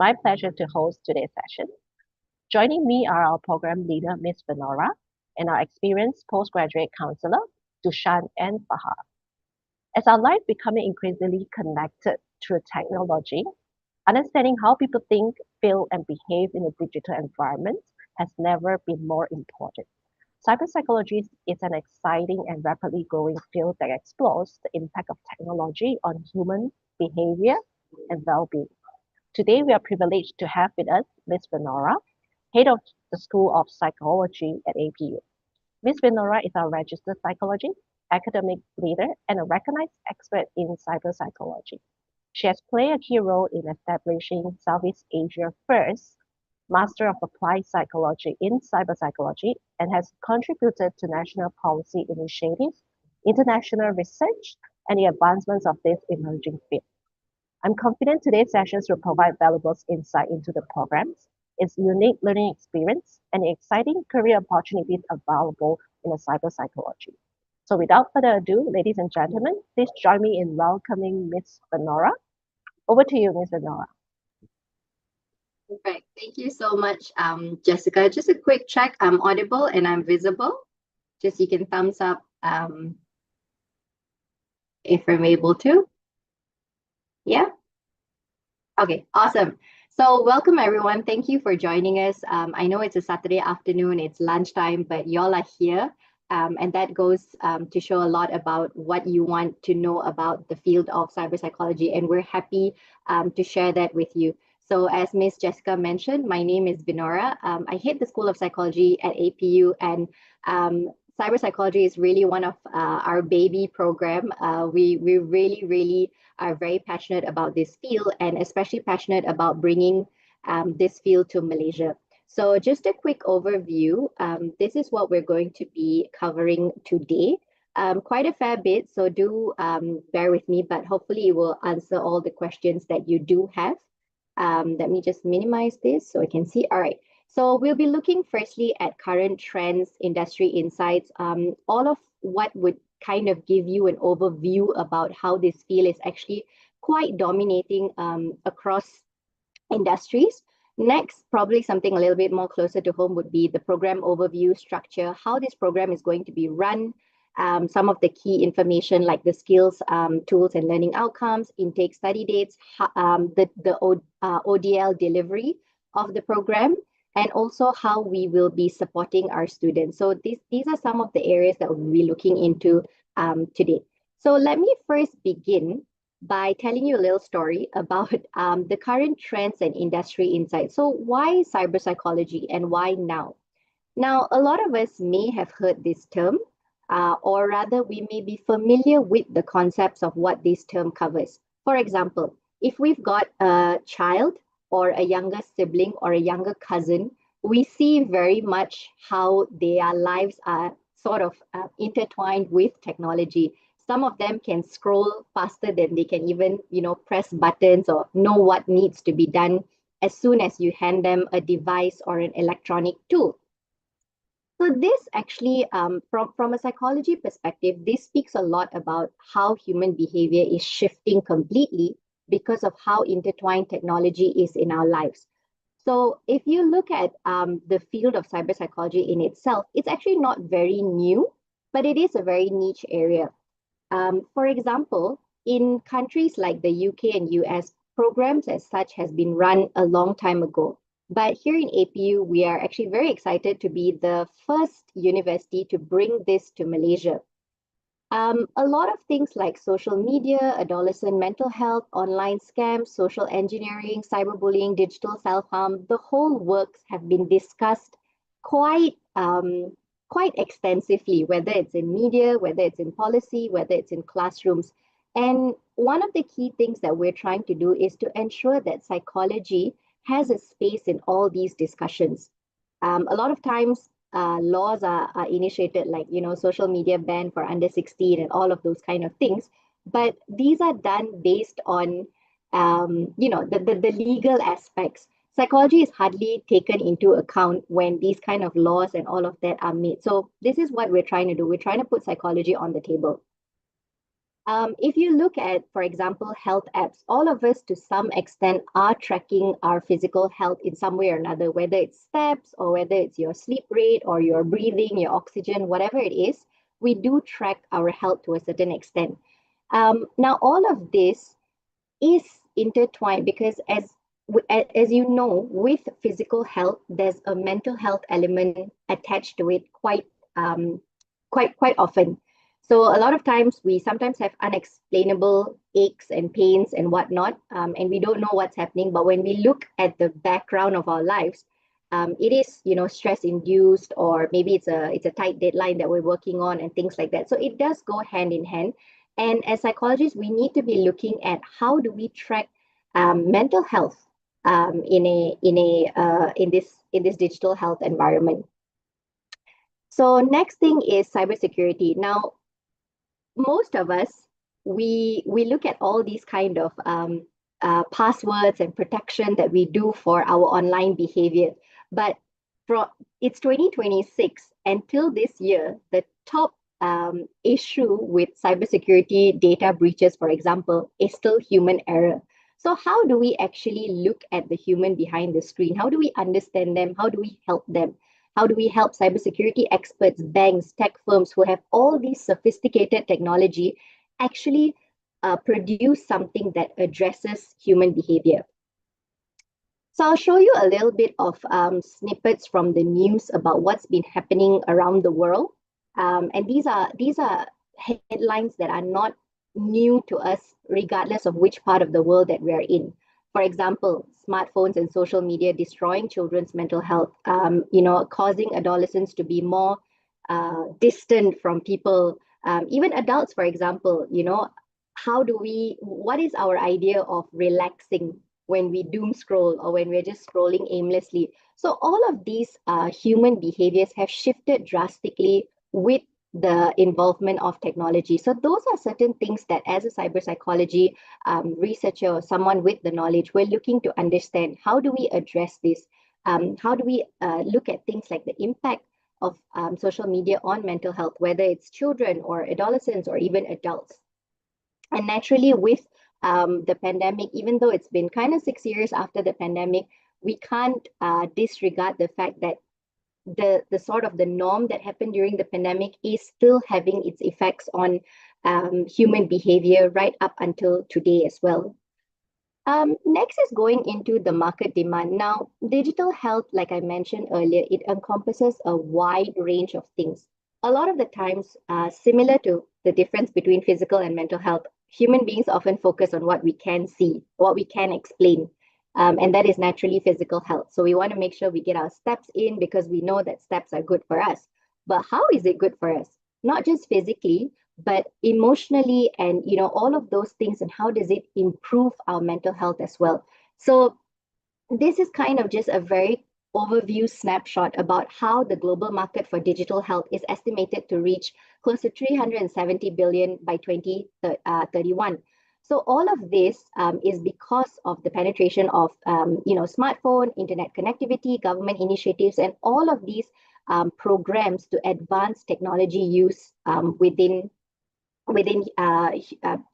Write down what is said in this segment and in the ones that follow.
my pleasure to host today's session. Joining me are our program leader, Ms. Venora, and our experienced postgraduate counselor, Dushan and Fahar. As our life becoming increasingly connected through technology, understanding how people think, feel, and behave in a digital environment has never been more important. Cyberpsychology is an exciting and rapidly growing field that explores the impact of technology on human behavior and well-being. Today, we are privileged to have with us Ms. Venora, head of the School of Psychology at APU. Ms. Venora is our registered psychologist, academic leader, and a recognized expert in cyberpsychology. She has played a key role in establishing Southeast Asia's first Master of Applied Psychology in Cyberpsychology and has contributed to national policy initiatives, international research, and the advancements of this emerging field. I'm confident today's sessions will provide valuable insight into the programs, its unique learning experience, and the exciting career opportunities available in the cyberpsychology. So without further ado, ladies and gentlemen, please join me in welcoming Ms. Venora. Over to you, Ms. Venora. Perfect. Thank you so much, Jessica. Just a quick check. I'm audible and I'm visible. Just you can thumbs up if I'm able to. Yeah? Okay, awesome. So welcome everyone. Thank you for joining us. I know it's a Saturday afternoon, it's lunchtime, but y'all are here. And that goes to show a lot about what you want to know about the field of cyberpsychology. And we're happy to share that with you. So as Ms. Jessica mentioned, my name is Venora. I head the School of Psychology at APU, and cyberpsychology is really one of our baby program. We really are very passionate about this field, and especially passionate about bringing this field to Malaysia. So just a quick overview. This is what we're going to be covering today. Quite a fair bit, so do bear with me, but hopefully it will answer all the questions that you do have. Let me just minimize this so I can see. All right. So we'll be looking firstly at current trends, industry insights, all of what would kind of give you an overview about how this field is actually quite dominating across industries. Next, probably something a little bit more closer to home would be the program overview structure, how this program is going to be run, some of the key information like the skills, tools, and learning outcomes, intake study dates, the ODL delivery of the program, and also how we will be supporting our students. So these are some of the areas that we'll be looking into today. So let me first begin by telling you a little story about the current trends and industry insights. So why cyberpsychology and why now? Now, a lot of us may have heard this term, or rather we may be familiar with the concepts of what this term covers. For example, if we've got a child or a younger sibling or a younger cousin, we see very much how their lives are sort of intertwined with technology. Some of them can scroll faster than they can even, press buttons or know what needs to be done as soon as you hand them a device or an electronic tool. So this actually, from a psychology perspective, this speaks a lot about how human behavior is shifting completely because of how intertwined technology is in our lives. So if you look at the field of cyberpsychology in itself, it's actually not very new, but it is a very niche area. For example, in countries like the UK and US, programs as such has been run a long time ago. But here in APU, we are actually very excited to be the first university to bring this to Malaysia. A lot of things like social media, adolescent mental health, online scams, social engineering, cyberbullying, digital self-harm, the whole works have been discussed quite extensively, whether it's in media, whether it's in policy, whether it's in classrooms. And one of the key things that we're trying to do is to ensure that psychology has a space in all these discussions. A lot of times, laws are initiated, like social media ban for under 16 and all of those kind of things, but these are done based on the legal aspects. Psychology is hardly taken into account when these kind of laws and all of that are made. So this is what we're trying to do. We're trying to put psychology on the table. If you look at, for example, health apps, all of us to some extent are tracking our physical health in some way or another, whether it's steps or whether it's your sleep rate or your breathing, your oxygen, whatever it is, we do track our health to a certain extent. Now, all of this is intertwined because as you know, with physical health, there's a mental health element attached to it quite often. So a lot of times we sometimes have unexplainable aches and pains and whatnot, and we don't know what's happening. But when we look at the background of our lives, it is, stress induced, or maybe it's a tight deadline that we're working on and things like that. So it does go hand in hand. And as psychologists, we need to be looking at how do we track mental health in this digital health environment. So next thing is cybersecurity. Now, most of us, we look at all these kind of passwords and protection that we do for our online behavior. But it's 2026. Until this year, the top issue with cybersecurity data breaches, for example, is still human error. So how do we actually look at the human behind the screen? How do we understand them? How do we help them? How do we help cybersecurity experts, banks, tech firms who have all these sophisticated technology actually produce something that addresses human behavior? So I'll show you a little bit of snippets from the news about what's been happening around the world. And these are headlines that are not new to us, regardless of which part of the world that we are in. For example, smartphones and social media destroying children's mental health, causing adolescents to be more distant from people, even adults, for example. What is our idea of relaxing when we doom scroll or when we're just scrolling aimlessly? So all of these human behaviors have shifted drastically with the involvement of technology. So those are certain things that as a cyber psychology researcher or someone with the knowledge, we're looking to understand how do we address this? How do we look at things like the impact of social media on mental health, whether it's children or adolescents or even adults? And naturally, with the pandemic, even though it's been kind of 6 years after the pandemic, we can't disregard the fact that the sort of the norm that happened during the pandemic is still having its effects on human behavior right up until today as well. Next is going into the market demand. Now, digital health, like I mentioned earlier, it encompasses a wide range of things. A lot of the times, similar to the difference between physical and mental health, human beings often focus on what we can see, what we can explain. And that is naturally physical health. So we want to make sure we get our steps in because we know that steps are good for us. But how is it good for us? Not just physically, but emotionally and all of those things, and how does it improve our mental health as well? So this is kind of just a very overview snapshot about how the global market for digital health is estimated to reach close to 370 billion by 2031. So all of this is because of the penetration of smartphone, internet connectivity, government initiatives, and all of these programs to advance technology use within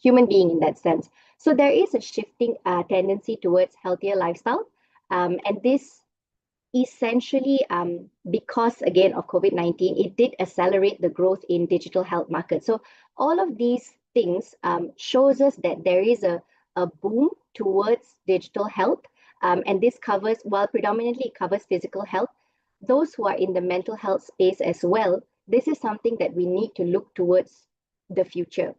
human being in that sense. So there is a shifting tendency towards healthier lifestyle, and this essentially because again of COVID-19, it did accelerate the growth in digital health markets. So all of these things shows us that there is a boom towards digital health, and this covers, while predominantly it covers physical health, those who are in the mental health space as well. This is something that we need to look towards the future.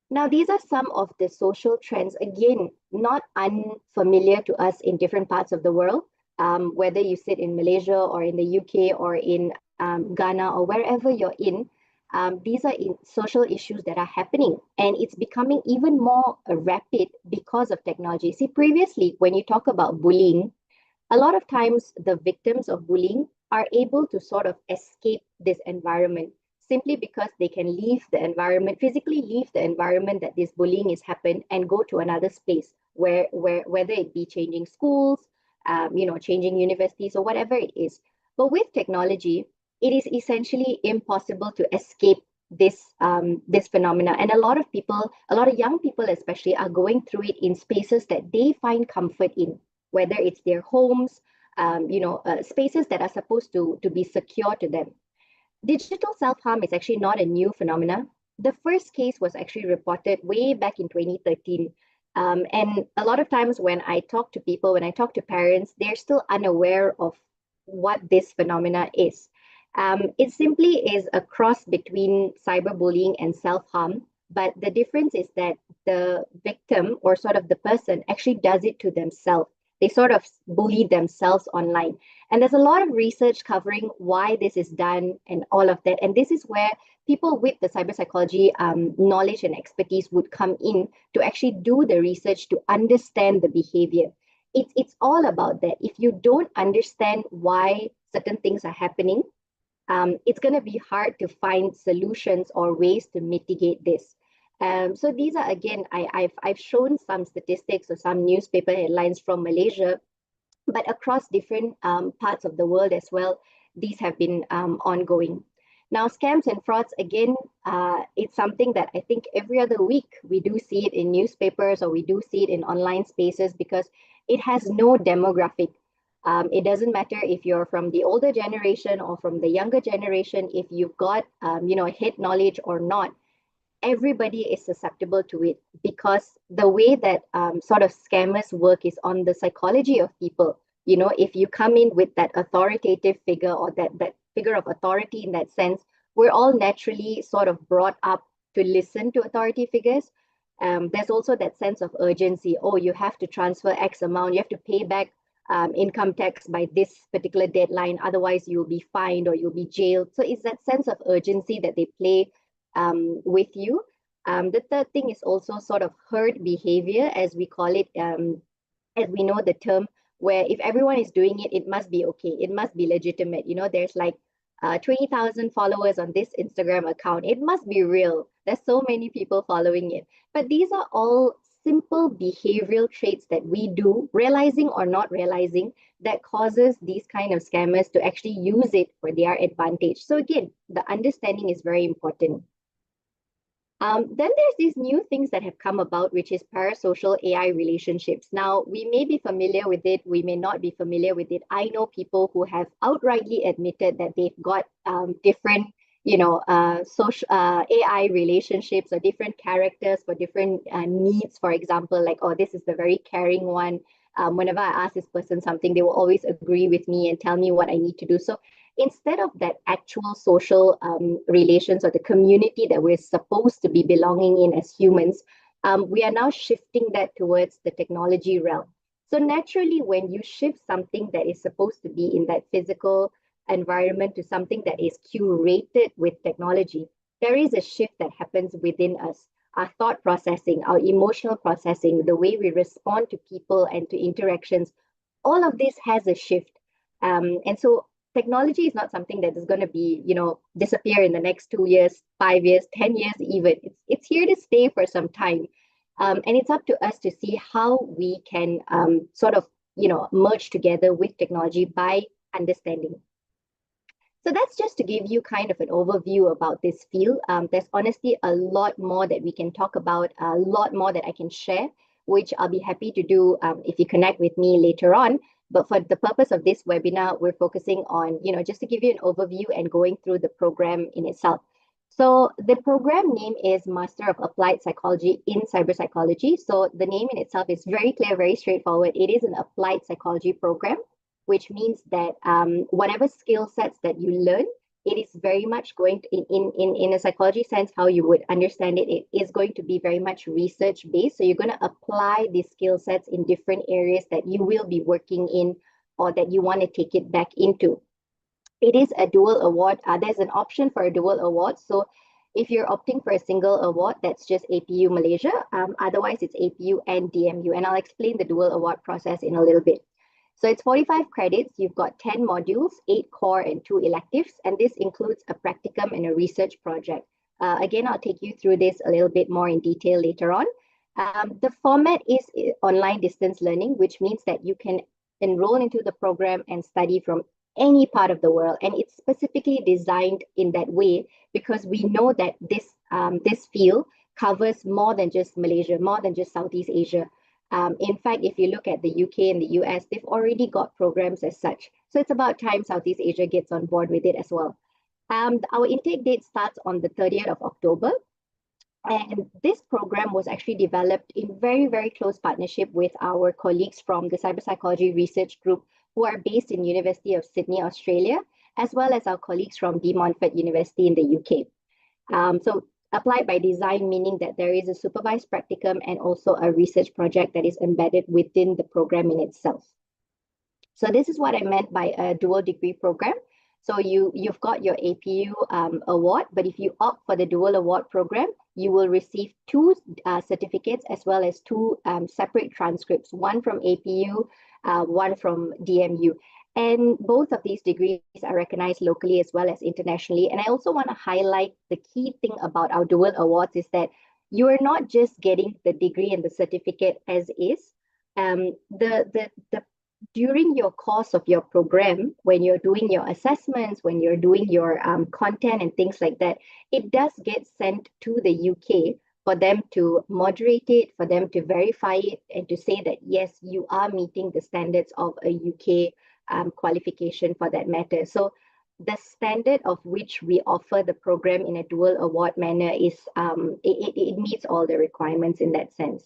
Now, these are some of the social trends, again, not unfamiliar to us in different parts of the world, whether you sit in Malaysia or in the UK or in Ghana or wherever you're in. These are social issues that are happening, and it's becoming even more rapid because of technology. See, previously, when you talk about bullying, a lot of times the victims of bullying are able to sort of escape this environment simply because they can leave the environment, physically leave the environment that this bullying is happened and go to another space where whether it be changing schools, changing universities or whatever it is. But with technology, it is essentially impossible to escape this phenomena. And a lot of people, a lot of young people especially, are going through it in spaces that they find comfort in, whether it's their homes, spaces that are supposed to be secure to them. Digital self-harm is actually not a new phenomenon. The first case was actually reported way back in 2013. And a lot of times when I talk to people, when I talk to parents, they're still unaware of what this phenomena is. It simply is a cross between cyberbullying and self-harm, but the difference is that the victim, or sort of the person, actually does it to themselves. They sort of bully themselves online. And there's a lot of research covering why this is done and all of that. And this is where people with the cyber psychology knowledge and expertise would come in to actually do the research to understand the behavior. It's all about that. If you don't understand why certain things are happening, it's going to be hard to find solutions or ways to mitigate this. So these are, again, I've shown some statistics or some newspaper headlines from Malaysia, but across different parts of the world as well, these have been ongoing. Now, scams and frauds, again, it's something that I think every other week we do see it in newspapers, or we do see it in online spaces, because it has no demographic. It doesn't matter if you're from the older generation or from the younger generation, if you've got head knowledge or not, everybody is susceptible to it, because the way that sort of scammers work is on the psychology of people. If you come in with that authoritative figure, or that figure of authority in that sense, we're all naturally sort of brought up to listen to authority figures. There's also that sense of urgency. Oh, you have to transfer X amount, you have to pay back income tax by this particular deadline, otherwise you'll be fined or you'll be jailed. So it's that sense of urgency that they play with you. The third thing is also sort of herd behavior, as we call it, as we know the term, where if everyone is doing it, it must be okay. It must be legitimate. There's like 20,000 followers on this Instagram account. It must be real. There's so many people following it. But these are all simple behavioral traits that we do, realizing or not realizing, that causes these kind of scammers to actually use it for their advantage. So again, the understanding is very important. Then there's these new things that have come about, which is parasocial AI relationships. Now, we may be familiar with it, we may not be familiar with it. I know people who have outrightly admitted that they've got different, social AI relationships, or different characters for different needs. For example, like, oh, this is the very caring one. Whenever I ask this person something, they will always agree with me and tell me what I need to do. So instead of that actual social relations, or the community that we're supposed to be belonging in as humans, we are now shifting that towards the technology realm. So naturally, when you shift something that is supposed to be in that physical environment to something that is curated with technology, there is a shift that happens within us. Our thought processing, our emotional processing, the way we respond to people and to interactions, all of this has a shift. And so technology is not something that is going to be, disappear in the next 2 years, 5 years, 10 years even. It's here to stay for some time. And it's up to us to see how we can sort of, merge together with technology by understanding. So that's just to give you kind of an overview about this field. There's honestly a lot more that we can talk about, a lot more that I can share, which I'll be happy to do if you connect with me later on. But for the purpose of this webinar, we're focusing on, just to give you an overview and going through the program in itself. So the program name is Master of Applied Psychology in Cyberpsychology. So the name in itself is very clear, very straightforward. It is an applied psychology program, which means that whatever skill sets that you learn, it is very much going to, in a psychology sense, how you would understand it, it is going to be very much research based. So you're going to apply these skill sets in different areas that you will be working in, or that you want to take it back into. It is a dual award. There's an option for a dual award. So if you're opting for a single award, that's just APU Malaysia. Otherwise, it's APU and DMU. And I'll explain the dual award process in a little bit. So it's 45 credits. You've got 10 modules, 8 core and 2 electives, and this includes a practicum and a research project. Again, I'll take you through this a little bit more in detail later on. The format is online distance learning, which means that you can enroll into the program and study from any part of the world. And it's specifically designed in that way because we know that this field covers more than just Malaysia, more than just Southeast Asia. In fact, if you look at the UK and the US, they've already got programs as such. So it's about time Southeast Asia gets on board with it as well. Our intake date starts on the 30th of October. And this program was actually developed in very, very close partnership with our colleagues from the Cyberpsychology Research Group who are based in University of Sydney, Australia, as well as our colleagues from the Montfort University in the UK. So applied by design, meaning that there is a supervised practicum and also a research project that is embedded within the program in itself. So this is what I meant by a dual degree program. So you've got your APU award, but if you opt for the dual award program, you will receive two certificates as well as two separate transcripts, one from APU, one from DMU. And both of these degrees are recognized locally as well as internationally. And I also want to highlight the key thing about our dual awards is that you are not just getting the degree and the certificate as is. During your course of your program, when you're doing your assessments, when you're doing your content and things like that, it does get sent to the UK for them to moderate it, for them to verify it, and to say that, yes, you are meeting the standards of a UK qualification for that matter. So the standard of which we offer the program in a dual award manner is, it meets all the requirements in that sense.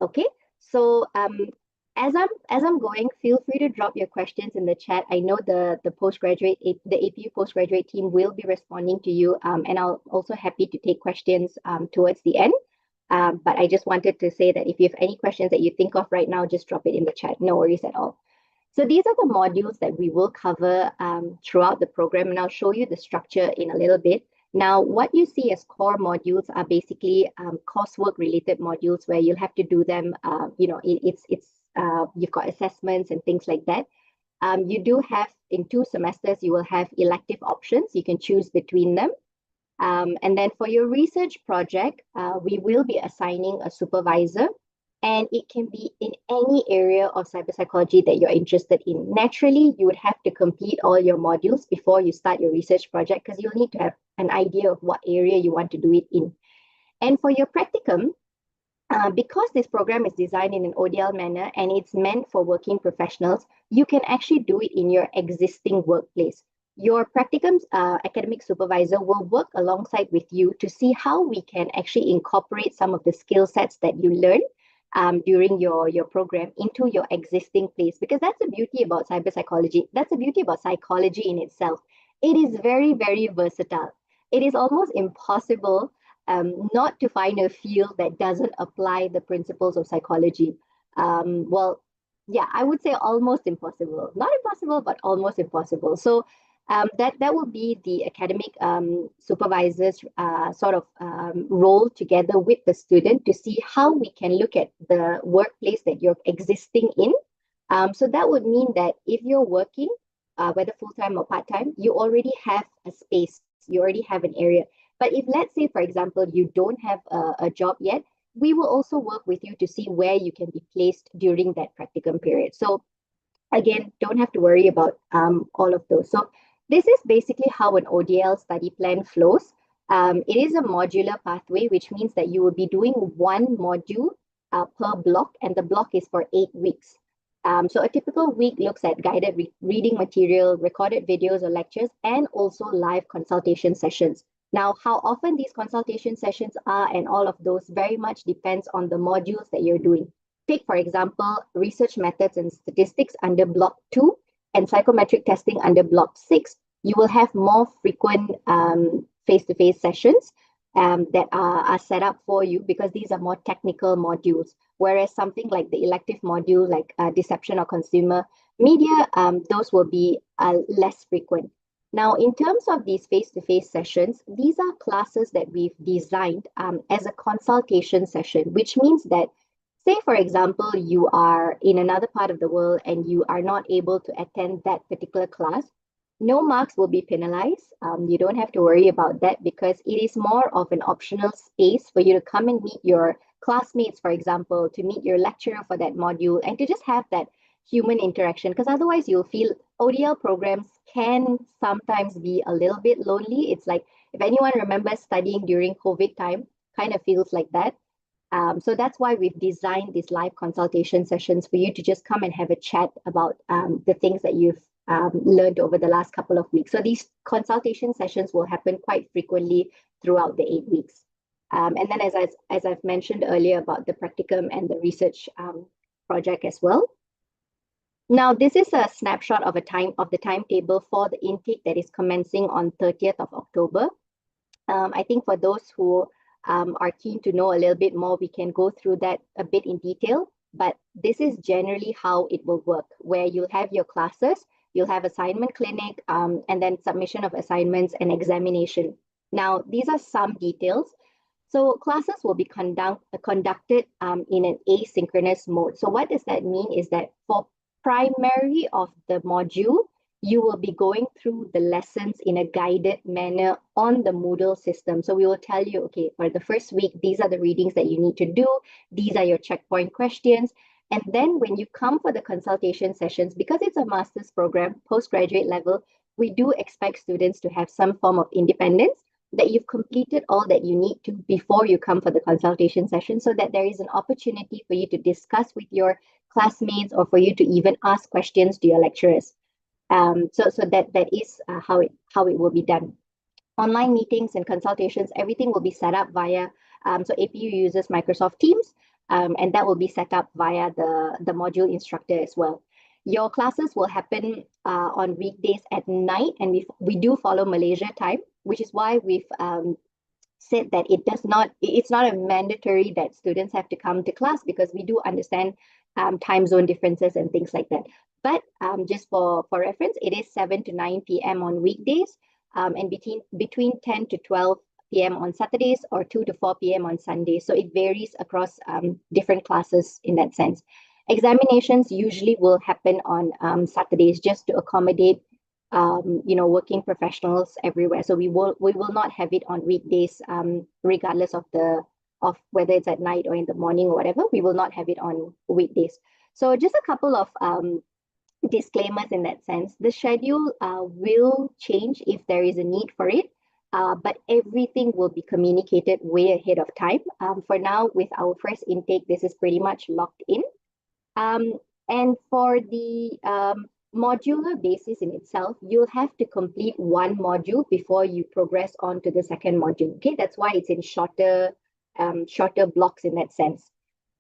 Okay, so as I'm going, feel free to drop your questions in the chat. I know the APU postgraduate team will be responding to you, and I'll also happy to take questions towards the end. But I just wanted to say that if you have any questions that you think of right now, just drop it in the chat. No worries at all. So these are the modules that we will cover throughout the program, and I'll show you the structure in a little bit. Now, what you see as core modules are basically coursework related modules where you'll have to do them. You've got assessments and things like that. You do have, in 2 semesters, you will have elective options. You can choose between them. And then for your research project, we will be assigning a supervisor, and it can be in any area of cyberpsychology that you're interested in. Naturally, you would have to complete all your modules before you start your research project because you'll need to have an idea of what area you want to do it in. And for your practicum, because this program is designed in an ODL manner and it's meant for working professionals, you can actually do it in your existing workplace. Your practicum's academic supervisor will work alongside with you to see how we can actually incorporate some of the skill sets that you learn during your program into your existing place, because that's the beauty about cyberpsychology. That's the beauty about psychology in itself. It is very, very versatile. It is almost impossible not to find a field that doesn't apply the principles of psychology. Yeah, I would say almost impossible. Not impossible, but almost impossible. So that will be the academic supervisor's role together with the student to see how we can look at the workplace that you're existing in. So that would mean that if you're working, whether full-time or part-time, you already have a space, you already have an area. But if, let's say, for example, you don't have a job yet, we will also work with you to see where you can be placed during that practicum period. So again, don't have to worry about all of those. So this is basically how an ODL study plan flows. It is a modular pathway, which means that you will be doing one module per block, and the block is for 8 weeks. So a typical week looks at guided reading material, recorded videos or lectures, and also live consultation sessions. Now, how often these consultation sessions are and all of those very much depends on the modules that you're doing. Take, for example, research methods and statistics under block 2 and psychometric testing under block 6. You will have more frequent face-to-face sessions that are set up for you because these are more technical modules. Whereas something like the elective module, like deception or consumer media, those will be less frequent. Now, in terms of these face-to-face sessions, these are classes that we've designed as a consultation session, which means that, say, for example, you are in another part of the world and you are not able to attend that particular class, no marks will be penalized. You don't have to worry about that because it is more of an optional space for you to come and meet your classmates, for example, to meet your lecturer for that module and to just have that human interaction, because otherwise you'll feel ODL programs can sometimes be a little bit lonely. It's like, if anyone remembers studying during COVID time, kind of feels like that. So that's why we've designed these live consultation sessions for you to just come and have a chat about the things that you've learned over the last couple of weeks. So these consultation sessions will happen quite frequently throughout the 8 weeks. And then as I've mentioned earlier about the practicum and the research project as well. Now, this is a snapshot of the timetable for the intake that is commencing on 30th of October. I think for those who are keen to know a little bit more, we can go through that a bit in detail. But this is generally how it will work, where you'll have your classes, you'll have assignment clinic, and then submission of assignments and examination. Now, these are some details. So classes will be conducted in an asynchronous mode. So what does that mean is that for primary of the module, you will be going through the lessons in a guided manner on the Moodle system. So we will tell you, okay, for the first week, these are the readings that you need to do. These are your checkpoint questions. And then when you come for the consultation sessions, because it's a master's program, postgraduate level, we do expect students to have some form of independence, that you've completed all that you need to before you come for the consultation session, so that there is an opportunity for you to discuss with your classmates or for you to even ask questions to your lecturers. So that is how it will be done. Online meetings and consultations, everything will be set up via, so APU uses Microsoft Teams, and that will be set up via the module instructor as well. Your classes will happen on weekdays at night, and we do follow Malaysia time, which is why we've said that it's not a mandatory that students have to come to class, because we do understand time zone differences and things like that. But just for reference, it is 7 to 9 p.m. on weekdays, and between 10 to 12 p.m. on Saturdays, or 2 to 4 p.m. on Sundays. So it varies across different classes in that sense. Examinations usually will happen on Saturdays, just to accommodate working professionals everywhere. So we will not have it on weekdays, regardless of whether it's at night or in the morning or whatever. We will not have it on weekdays. So just a couple of disclaimers in that sense. The schedule will change if there is a need for it, but everything will be communicated way ahead of time. For now, with our first intake, this is pretty much locked in. And for the modular basis in itself, you'll have to complete one module before you progress on to the second module. Okay, that's why it's in shorter blocks in that sense.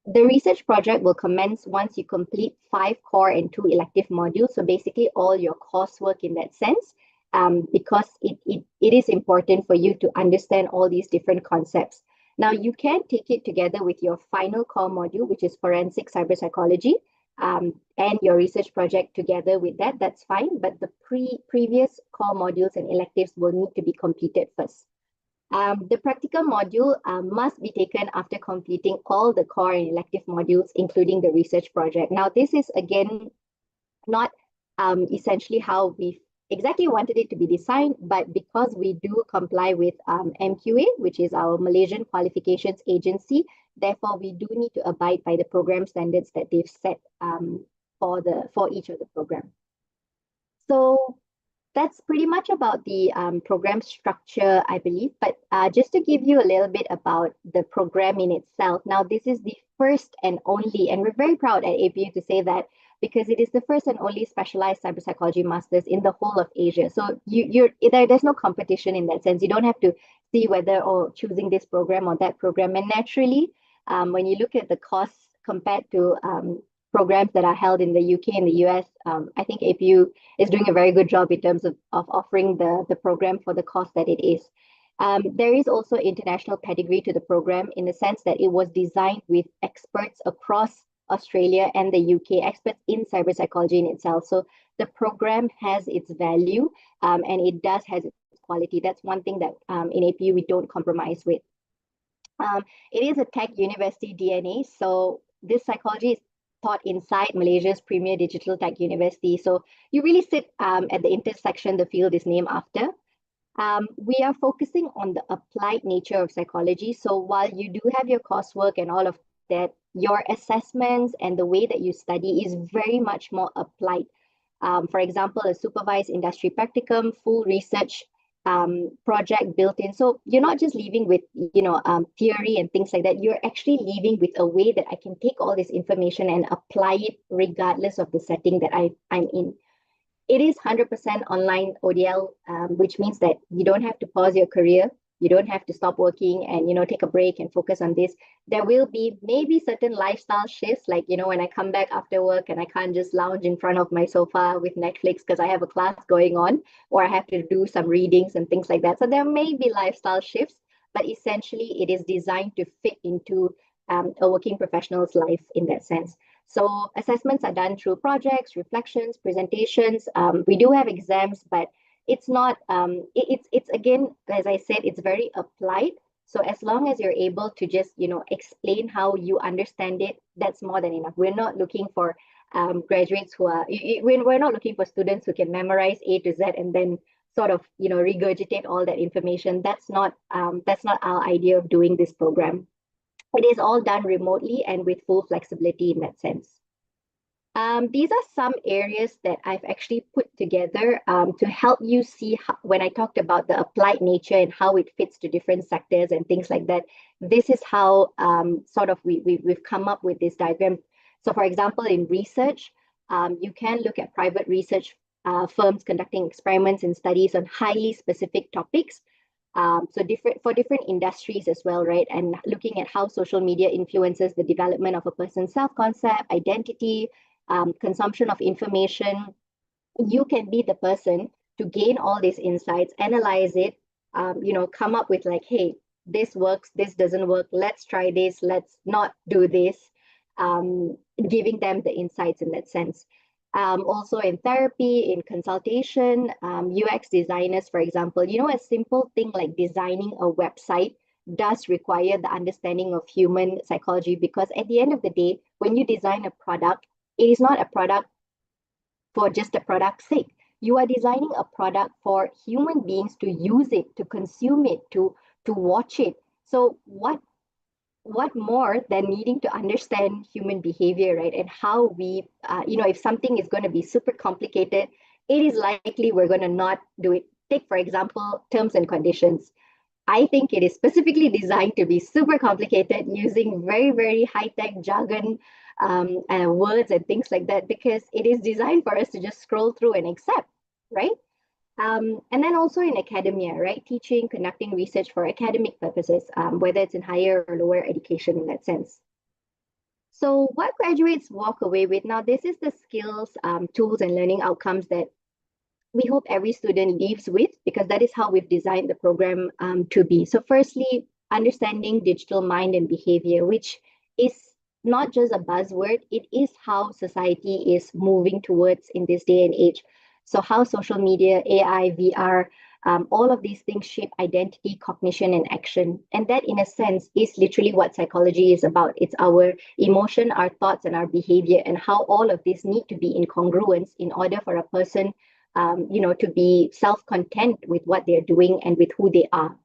The research project will commence once you complete 5 core and 2 elective modules. So basically all your coursework in that sense, because it is important for you to understand all these different concepts. Now, you can take it together with your final core module, which is forensic cyberpsychology, and your research project together with that. That's fine. But the previous core modules and electives will need to be completed first. The practical module must be taken after completing all the core and elective modules, including the research project. Now, this is again not essentially how we exactly wanted it to be designed, but because we do comply with MQA, which is our Malaysian Qualifications Agency, therefore we do need to abide by the program standards that they've set for each of the program. So that's pretty much about the program structure, I believe. But just to give you a little bit about the program in itself. Now, this is the first and only, and we're very proud at APU to say that, because it is the first and only specialized cyberpsychology masters in the whole of Asia. So there's no competition in that sense. You don't have to see whether choosing this program or that program. And naturally, when you look at the costs compared to programs that are held in the UK and the US, I think APU is doing a very good job in terms of offering the program for the cost that it is. There is also international pedigree to the program, in the sense that it was designed with experts across Australia and the UK, experts in cyberpsychology in itself. So the program has its value, and it does has its quality. That's one thing that in APU we don't compromise with. It is a tech university DNA, so this psychology is taught inside Malaysia's premier digital tech university. So you really sit at the intersection the field is named after. We are focusing on the applied nature of psychology. So while you do have your coursework and all of that, your assessments and the way that you study is very much more applied. For example, a supervised industry practicum, full research project built in. So you're not just leaving with, theory and things like that. You're actually leaving with a way that I can take all this information and apply it regardless of the setting that I'm in. It is 100% online ODL, which means that you don't have to pause your career. You don't have to stop working and, take a break and focus on this. There will be maybe certain lifestyle shifts, like, when I come back after work and I can't just lounge in front of my sofa with Netflix because I have a class going on, or I have to do some readings and things like that. So there may be lifestyle shifts, but essentially it is designed to fit into a working professional's life in that sense. So assessments are done through projects, reflections, presentations. We do have exams, but it's not, it's again, as I said, it's very applied. So as long as you're able to just, explain how you understand it, that's more than enough. We're not looking for graduates who are, we're not looking for students who can memorize A to Z and then sort of, regurgitate all that information. That's not our idea of doing this program. It is all done remotely and with full flexibility in that sense. These are some areas that I've actually put together to help you see how, when I talked about the applied nature and how it fits to different sectors and things like that. This is how sort of we've come up with this diagram. So for example, in research, you can look at private research firms conducting experiments and studies on highly specific topics. So different industries as well, right? And looking at how social media influences the development of a person's self-concept, identity, consumption of information. You can be the person to gain all these insights, analyze it, come up with like, hey, this works, this doesn't work, let's try this, let's not do this, giving them the insights in that sense. Also in therapy, in consultation, UX designers, for example, a simple thing like designing a website does require the understanding of human psychology, because at the end of the day, when you design a product, it is not a product for just a product's sake. You are designing a product for human beings to use it, to consume it, to watch it. So what more than needing to understand human behavior, right? And how we, if something is going to be super complicated, it is likely we're going to not do it. Take, for example, terms and conditions. I think it is specifically designed to be super complicated using very, very high-tech jargon and words and things like that, because it is designed for us to just scroll through and accept, right? And then also in academia, right? Teaching, conducting research for academic purposes, whether it's in higher or lower education in that sense. So what graduates walk away with now, this is the skills, tools, and learning outcomes that we hope every student leaves with, because that is how we've designed the program to be. So firstly, understanding digital mind and behavior, which is not just a buzzword, it is how society is moving towards in this day and age. So how social media, AI, VR, all of these things shape identity, cognition, and action. And that, in a sense, is literally what psychology is about. It's our emotion, our thoughts, and our behavior, and how all of this need to be in congruence in order for a person, to be self-content with what they're doing and with who they are.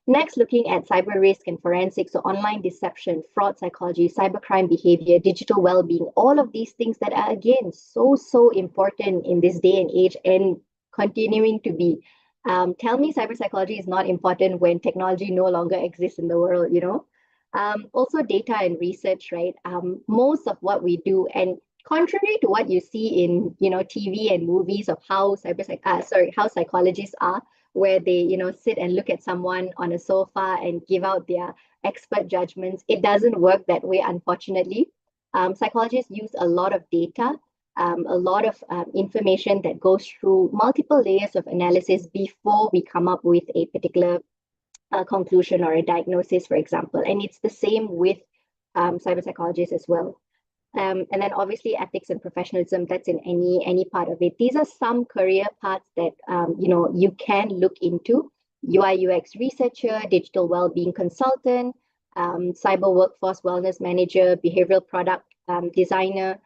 Next, looking at cyber risk and forensics, so online deception, fraud psychology, cybercrime behavior, digital well-being, all of these things that are, again, so important in this day and age and continuing to be. Tell me cyberpsychology is not important when technology no longer exists in the world, Also data and research, right? Most of what we do, and contrary to what you see in, TV and movies of how how psychologists are, where they, sit and look at someone on a sofa and give out their expert judgments. It doesn't work that way, unfortunately. Psychologists use a lot of data, a lot of information that goes through multiple layers of analysis before we come up with a particular conclusion or a diagnosis, for example. And it's the same with cyberpsychologists as well. And then obviously ethics and professionalism, that's in any part of it. These are some career paths that, you can look into. UI UX researcher, digital well-being consultant, cyber workforce wellness manager, behavioral product designer,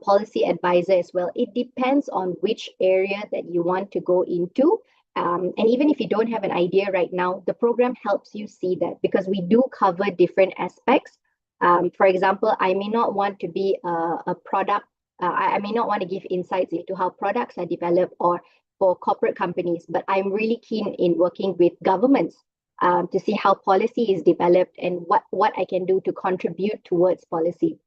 policy advisor as well. It depends on which area that you want to go into. And even if you don't have an idea right now, the program helps you see that, because we do cover different aspects For example, I may not want to be a product, I may not want to give insights into how products are developed or for corporate companies, but I'm really keen in working with governments to see how policy is developed and what I can do to contribute towards policy.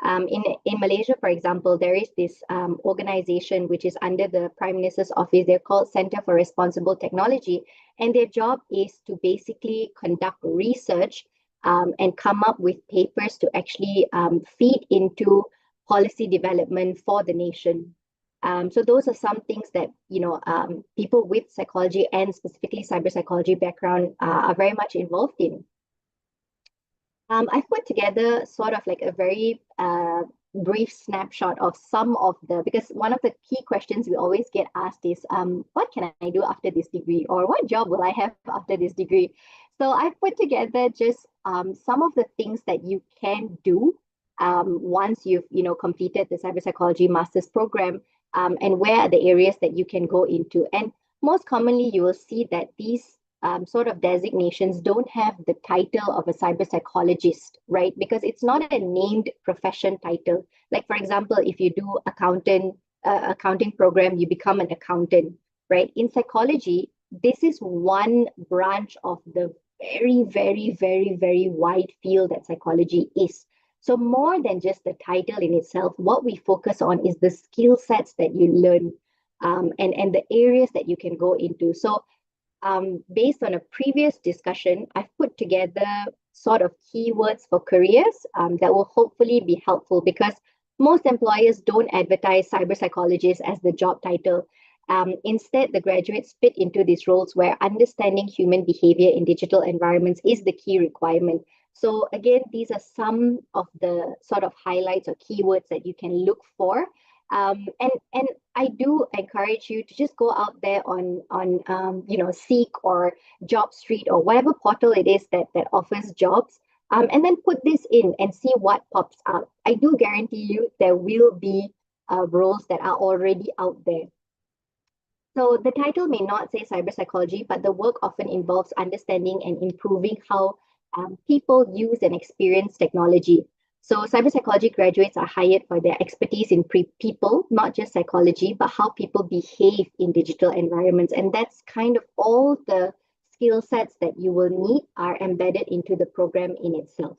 In Malaysia, for example, there is this organization which is under the Prime Minister's office. They're called Center for Responsible Technology, and their job is to basically conduct research and come up with papers to actually feed into policy development for the nation. So those are some things that people with psychology and specifically cyber psychology background are very much involved in. I've put together sort of like a very brief snapshot of some of because one of the key questions we always get asked is, what can I do after this degree? Or what job will I have after this degree? So I've put together just some of the things that you can do once you've completed the cyber psychology master's program, and where are the areas that you can go into. And most commonly, you will see that these sort of designations don't have the title of a cyber psychologist, right? Because it's not a named profession title. Like, for example, if you do accounting program, you become an accountant, right? In psychology, this is one branch of the very, very, very, very wide field that psychology is. So more than just the title in itself, what we focus on is the skill sets that you learn and the areas that you can go into. So based on a previous discussion, I've put together sort of keywords for careers that will hopefully be helpful, because most employers don't advertise cyber psychologists as the job title. Instead, the graduates fit into these roles where understanding human behavior in digital environments is the key requirement. So again, these are some of the sort of highlights or keywords that you can look for. And I do encourage you to just go out there on Seek or Job Street or whatever portal it is that offers jobs, and then put this in and see what pops out. I do guarantee you there will be roles that are already out there. So the title may not say cyber psychology, but the work often involves understanding and improving how people use and experience technology. So cyber psychology graduates are hired for their expertise in people, not just psychology, but how people behave in digital environments. And that's kind of all the skill sets that you will need are embedded into the program in itself.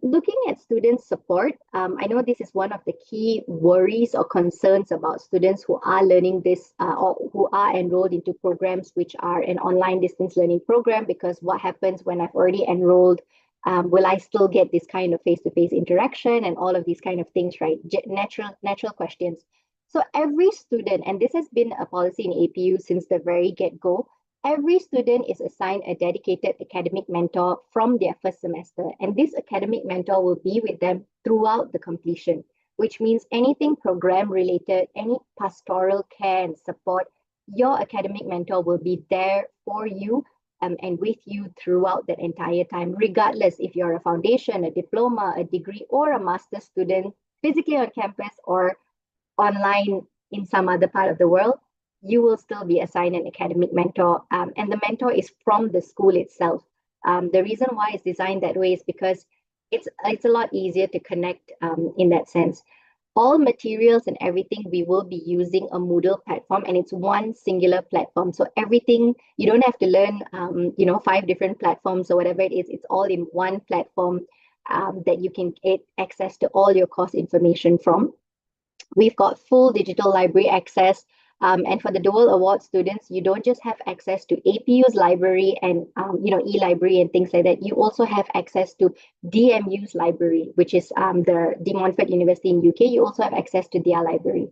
Looking at student support, I know this is one of the key worries or concerns about students who are learning this or who are enrolled into programs which are an online distance learning program, because what happens when I've already enrolled? Will I still get this kind of face-to-face interaction and all of these kind of things, right? Natural questions. So every student, and this has been a policy in APU since the very get-go, every student is assigned a dedicated academic mentor from their first semester. And this academic mentor will be with them throughout the completion, which means anything program related, any pastoral care and support, your academic mentor will be there for you and with you throughout that entire time, regardless if you're a foundation, a diploma, a degree, or a master's student, physically on campus or online in some other part of the world. You will still be assigned an academic mentor, and the mentor is from the school itself. The reason why it's designed that way is because it's a lot easier to connect in that sense. All materials and everything, we will be using a Moodle platform, and it's one singular platform. So everything, you don't have to learn, 5 different platforms or whatever it is. It's all in one platform that you can get access to all your course information from. We've got full digital library access. And for the Dual Award students, you don't just have access to APU's library and e-library and things like that. You also have access to DMU's library, which is the Montfort University in UK. You also have access to their library.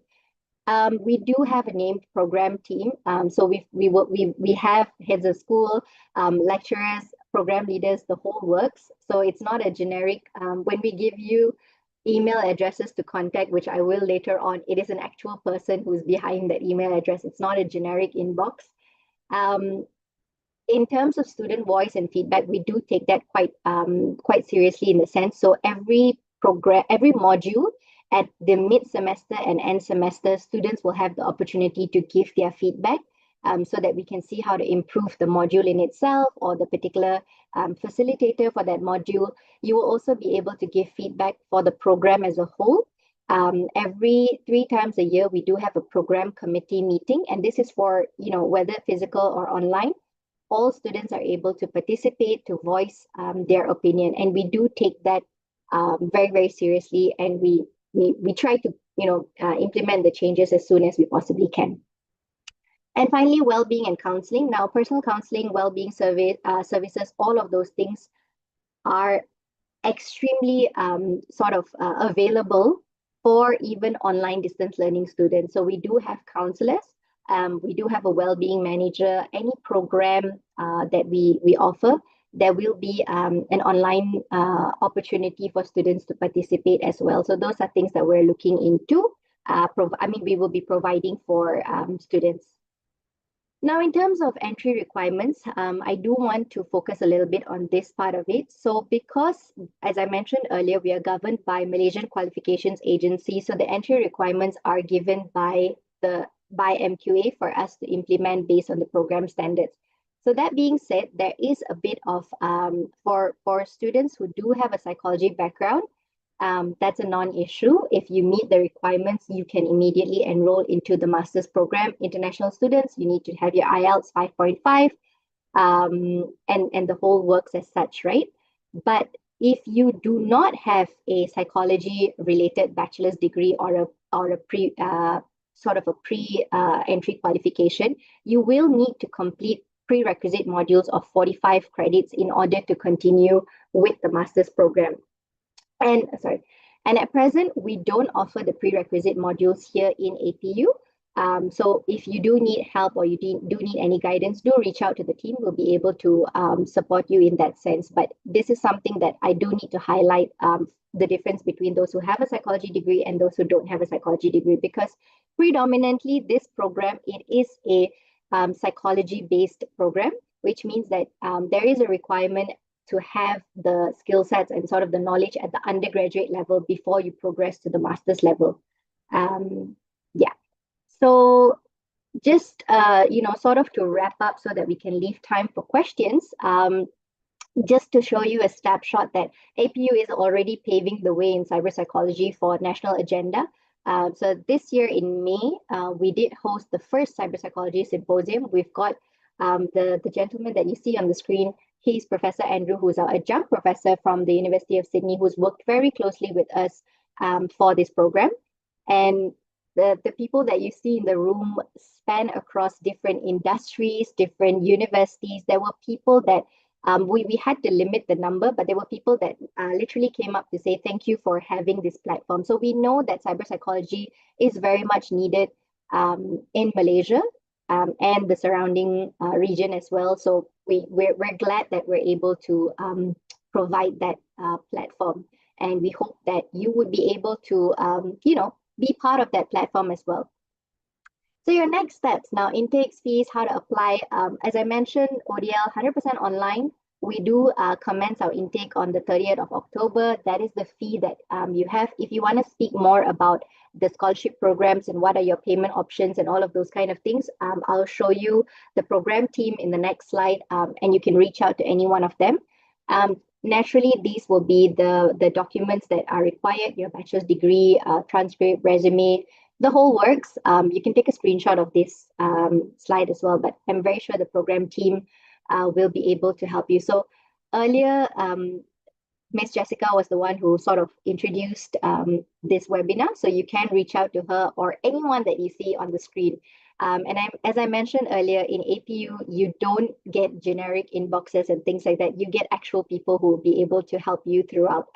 We do have a named program team. So we have heads of school, lecturers, program leaders, the whole works. So it's not a generic. When we give you email addresses to contact, which I will later on, it is an actual person who's behind that email address. It's not a generic inbox. In terms of student voice and feedback, we do take that quite seriously in the sense. So every module at the mid-semester and end semester, students will have the opportunity to give their feedback. so that we can see how to improve the module in itself or the particular facilitator for that module. You will also be able to give feedback for the program as a whole. Every 3 times a year, we do have a program committee meeting, and this is for, whether physical or online. All students are able to participate, to voice their opinion, and we do take that very, very seriously, and we try to implement the changes as soon as we possibly can. And finally, well-being and counseling. Now, personal counseling, well-being services, all of those things are extremely available for even online distance learning students. So we do have counselors, we do have a well-being manager. Any program that we offer, there will be an online opportunity for students to participate as well. So those are things that we're looking into. We will be providing for students. Now, in terms of entry requirements, I do want to focus a little bit on this part of it. So because, as I mentioned earlier, we are governed by Malaysian Qualifications Agency, so the entry requirements are given by MQA for us to implement based on the program standards. So that being said, there is a bit of, for students who do have a psychology background, that's a non-issue. If you meet the requirements, you can immediately enroll into the master's program. International students, you need to have your IELTS 5.5, and the whole works as such, right? But if you do not have a psychology-related bachelor's degree or a pre-entry qualification, you will need to complete prerequisite modules of 45 credits in order to continue with the master's program. And at present, we don't offer the prerequisite modules here in APU. So if you do need help or you do need any guidance, do reach out to the team. We'll be able to support you in that sense. But this is something that I do need to highlight, the difference between those who have a psychology degree and those who don't have a psychology degree, because predominantly this program, it is a psychology-based program, which means that there is a requirement to have the skill sets and sort of the knowledge at the undergraduate level before you progress to the master's level. So just, sort of to wrap up so that we can leave time for questions, just to show you a snapshot that APU is already paving the way in cyberpsychology for national agenda. So this year in May, we did host the first cyberpsychology symposium. We've got the gentleman that you see on the screen. He's Professor Andrew, who's our adjunct professor from the University of Sydney, who's worked very closely with us for this program. And the people that you see in the room span across different industries, different universities. There were people that we had to limit the number, but there were people that literally came up to say thank you for having this platform. So we know that cyberpsychology is very much needed in Malaysia and the surrounding region as well. So we're glad that we're able to provide that platform, and we hope that you would be able to be part of that platform as well. So your next steps now: intakes, fees, how to apply. As I mentioned, ODL 100% online. We do commence our intake on the 30th of October. That is the fee that you have. If you want to speak more about the scholarship programs and what are your payment options and all of those kind of things, I'll show you the program team in the next slide, and you can reach out to any one of them. Naturally, these will be the documents that are required: your bachelor's degree, transcript, resume, the whole works. You can take a screenshot of this slide as well, but I'm very sure the program team will be able to help you. So earlier, Miss Jessica was the one who sort of introduced this webinar, so you can reach out to her or anyone that you see on the screen. As I mentioned earlier, in APU, you don't get generic inboxes and things like that. You get actual people who will be able to help you throughout,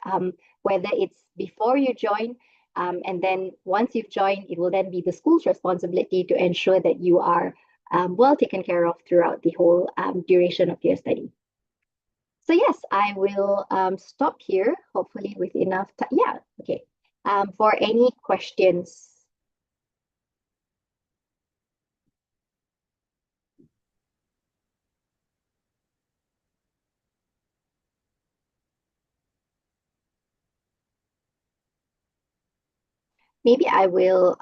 whether it's before you join, and then once you've joined, it will then be the school's responsibility to ensure that you are well taken care of throughout the whole duration of your study. So yes, I will stop here, hopefully with enough time. Yeah, okay. For any questions. maybe I will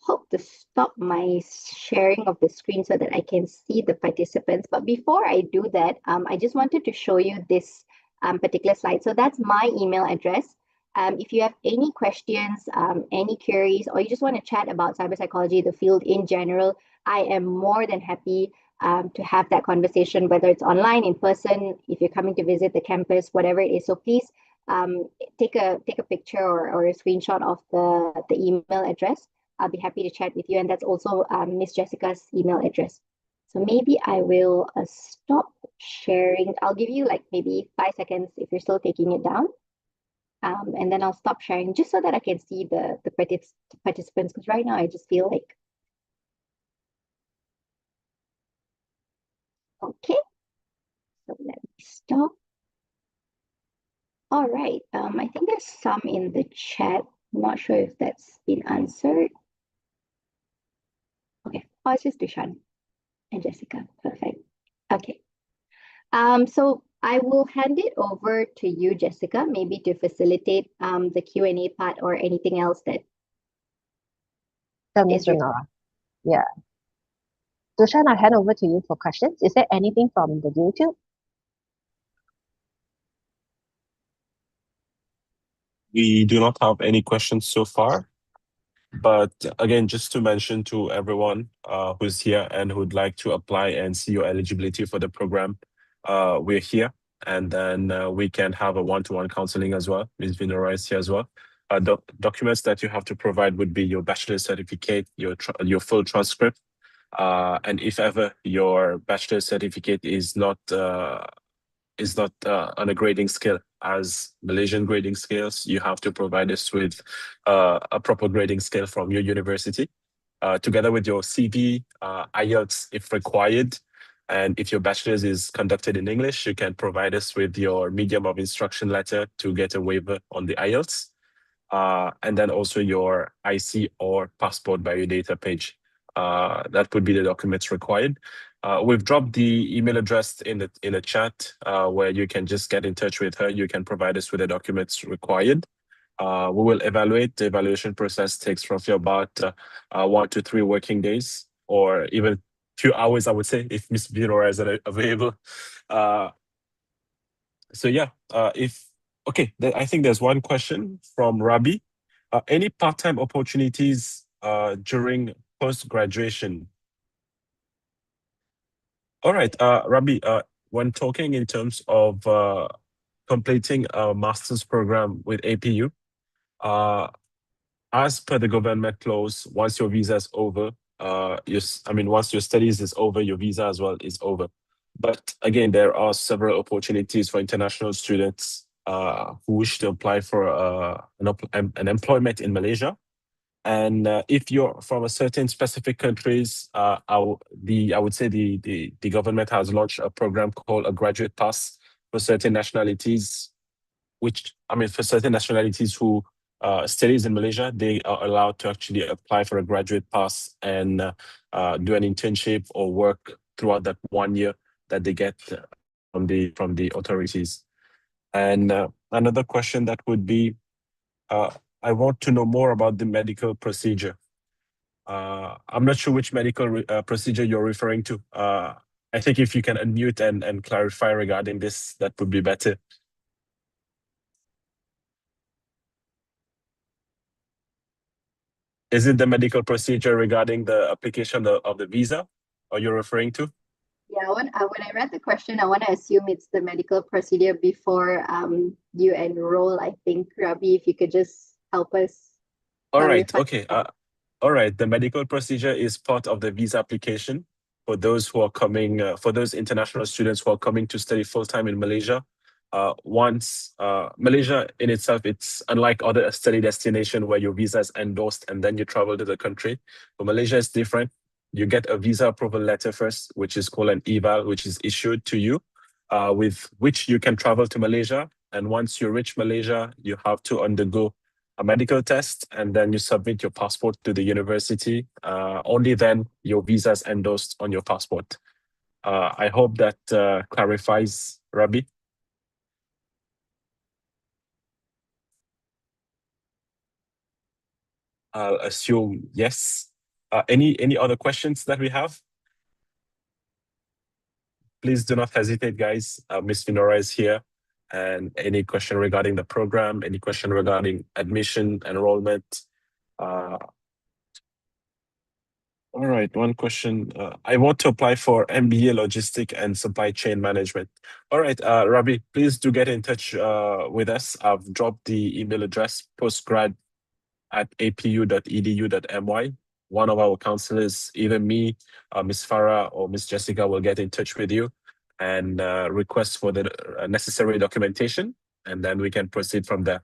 hope to stop my sharing of the screen so that I can see the participants. But before I do that, I just wanted to show you this particular slide. So that's my email address. If you have any questions, any queries, or you just want to chat about cyber psychology, the field in general, I am more than happy to have that conversation, whether it's online, in person, if you're coming to visit the campus, whatever it is. So please take a picture or a screenshot of the email address. I'll be happy to chat with you. And that's also Miss Jessica's email address. So maybe I will stop sharing. I'll give you like maybe 5 seconds if you're still taking it down. And then I'll stop sharing just so that I can see the participants, because right now I just feel like, okay, so let me stop. All right, I think there's some in the chat. I'm not sure if that's been answered. Okay, oh, it's just Dushan and Jessica, perfect. Okay, so I will hand it over to you, Jessica, maybe to facilitate the Q&A part or anything else that So, Ms. is your. Venora, yeah. Dushan, I hand over to you for questions. Is there anything from the YouTube? We do not have any questions so far. But again, just to mention to everyone who's here and who'd like to apply and see your eligibility for the program, we're here. And then we can have a one-to-one counseling as well. Ms. Vinora is here as well. Documents that you have to provide would be your bachelor's certificate, your full transcript. And if ever your bachelor's certificate is not on a grading scale as Malaysian grading scales, you have to provide us with a proper grading scale from your university, together with your CV, IELTS if required. And if your bachelor's is conducted in English, you can provide us with your medium of instruction letter to get a waiver on the IELTS. And then also your IC or passport biodata page. That would be the documents required. We've dropped the email address in the chat where you can just get in touch with her. You can provide us with the documents required. We will evaluate. The evaluation process takes roughly about 1 to 3 working days, or even few hours, I would say, if Ms. Vinora is available. So yeah, I think there's one question from Rabi. Any part-time opportunities during post-graduation? All right, Rabi, when talking in terms of completing a master's program with APU, as per the government clause, once your visa is over, once your studies is over, your visa as well is over. But again, there are several opportunities for international students who wish to apply for an employment in Malaysia. And if you're from a certain specific countries, I would say the government has launched a program called a graduate pass for certain nationalities, for certain nationalities who studies in Malaysia, they are allowed to actually apply for a graduate pass and do an internship or work throughout that 1 year that they get from the authorities. And another question that would be, I want to know more about the medical procedure. I'm not sure which medical procedure you're referring to. I think if you can unmute and clarify regarding this, that would be better. Is it the medical procedure regarding the application of the visa are you referring to? Yeah, when I read the question, I want to assume it's the medical procedure before you enroll. I think, Rabi, if you could just help us. All right, clarify. okay. All right, the medical procedure is part of the visa application for those who are coming, for those international students who are coming to study full-time in Malaysia. Once Malaysia in itself, it's unlike other study destination where your visa is endorsed and then you travel to the country. But Malaysia is different. You get a visa approval letter first, which is called an eval, which is issued to you, with which you can travel to Malaysia. And once you reach Malaysia, you have to undergo a medical test, and then you submit your passport to the university. Only then your visa is endorsed on your passport. I hope that clarifies, Rabi. I'll assume yes. Any other questions that we have? Please do not hesitate, guys. Miss Finora is here. And any question regarding the program, any question regarding admission, enrollment. All right, one question. I want to apply for MBA Logistic and Supply Chain Management. All right, Rabi, please do get in touch with us. I've dropped the email address, postgrad@apu.edu.my. One of our counselors, either me, Miss Farah, or Miss Jessica, will get in touch with you and request for the necessary documentation, and then we can proceed from there.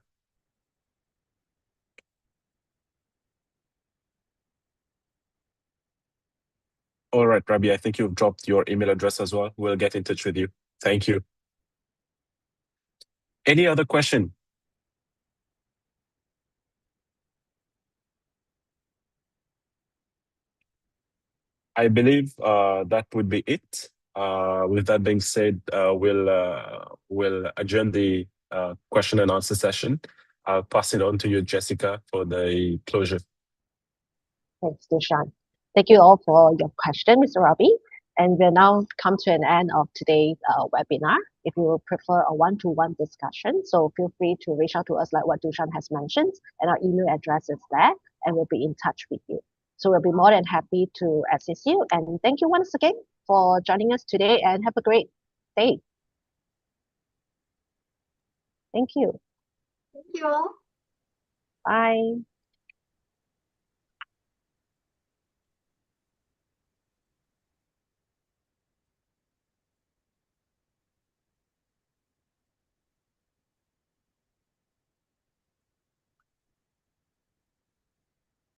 All right, Rabi, I think you've dropped your email address as well. We'll get in touch with you. Thank you. Any other question? I believe that would be it. With that being said, we'll adjourn the question and answer session. I'll pass it on to you, Jessica, for the closure. Thanks, Dushan. Thank you all for your question, Mr. Rabi. And we'll now come to an end of today's webinar. If you would prefer a one-to-one discussion, so feel free to reach out to us like what Dushan has mentioned, and our email address is there, and we'll be in touch with you. So we'll be more than happy to assist you. And thank you once again for joining us today, and have a great day. Thank you. Thank you all. Bye.